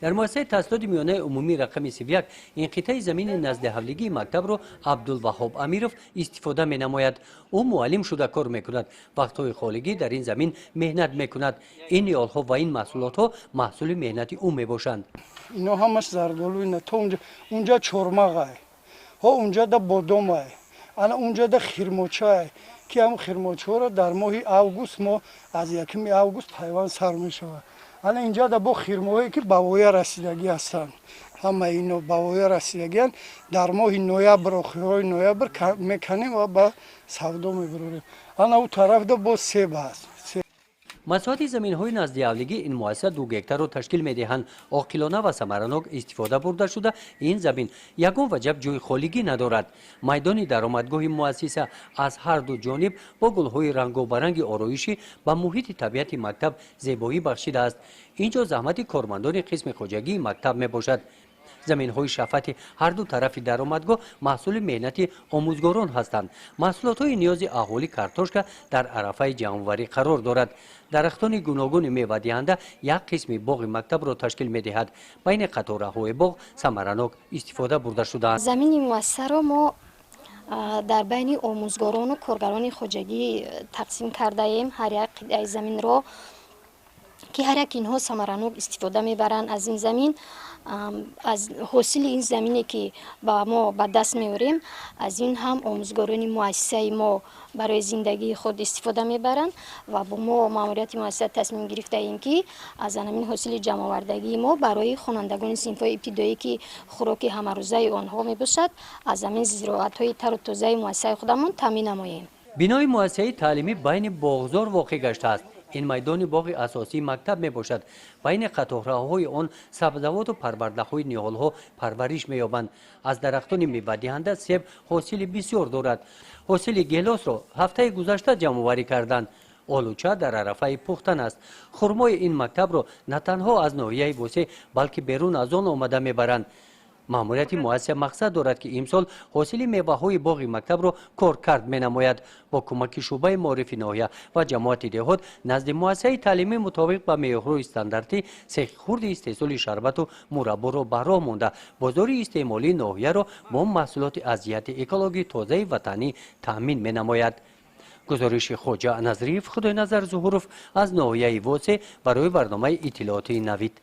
در مؤسسه تحصیلات میانه عمومی رقم 31 این قطعه زمین نزد حولیگی مکتب رو عبدالوهاب امیرов استفاده می نماید. او معلم شده کار میکند. وقتهای خالگی در این زمین مهنت میکند. این یالها و این محصولات ها محصول مهنتی او می باشند. اینا همش زردالو اینا تو اونجا چرمقه ها اونجا دا بادامه الان اونجا دا خرماچه که هم خرماچه رو در ماه اوگوست ما از یکم اوگوست پیوند سر میشود. الان اینجا دا با خرماهایی که بوای رسیدگی هستن همه اینا بوای رسیدگی هستن در ماه نوامبر آخرهای نوامبر میکنیم و با سودا میبریم. الان اون طرف دا با سیب هست. مساحت زمین های نزد حولیگی این مؤسسه 2 گکتار را تشکیل میدهند. عاقلانه و ثمرانک استفاده برده شده این زمین یگان وجب جای خالیگی ندارد. میدان درآمدگاه مؤسسه از هر دو جانب با گلهای رنگ و برنگ آرایشی به محیط طبیعت مکتب زیبایی بخشیده است. اینجا زحمت کارمندان قسم خواجگی مکتب می باشد. زمین های شفت هر دو طرف درآمدگاه محصول مهنتی آموزگاران هستند. محصولات های نیاز اهالی کارتوشکا در عرفه جمع‌آوری قرار دارد. درختان گوناگون میوه دهنده یک قسم باغ مکتب را تشکیل می‌دهد. بین قطاره های باغ ثمرانک استفاده برده شده است. زمین مؤسسه را ما در بین آموزگاران و کارگران خواجگی تقسیم کرده ایم. هر یک قطعه زمین را که هر یک اینها ثمرانک استفاده میبرند از این زمین. از حاصل این زمینی که با ما به دست میاریم از این هم آموزگاران مؤسسه ما برای زندگی خود استفاده میبرند و با ما ماموریت مؤسسه تصمیم گرفته ایم که از همین حاصل جمع آوردگی ما برای خوانندگان صنف‌های ابتدایی که خوراک همه روزه آنها میباشد از همین زراعت‌های تر و تازه مؤسسه خودمان تامین نماییم. بنای مؤسسه تعلیمی بین باغزار واقع گشته است. این میدان باغ اساسی مکتب می باشد. بین قطاره‌های آن سبزوات و پرورده‌های نهال‌ها پرورش می‌یابند. از درختان میوه دهنده سیب حاصل بسیار دارد. حاصل گیلاس را هفته گذشته جمع‌آوری کردند. آلوچه در عرفه پختن است. خرمای این مکتب را نه تنها از ناحیه بوسه بلکه بیرون از آن آمده میبرند. ماموریت مؤسسه مقصد دارد که امسال حاصل میوه‌های باغ مکتب را کارکرد می‌نماید. با کمک شعبه معرفی ناحیه و جماعت دهات نزد مؤسسه تعلیمی مطابق به معیارهای استانداردی سیخ خورد استحصال شربت و مربا را به راه مانده بازار استعمالی ناحیه را با محصولات از جهت اکولوژی تازه وطنی تامین می‌نماید. گزارش خواجه نظریف خدای نظر ظهورов از ناحیه واسه برای برنامه اطلاعاتی نوید.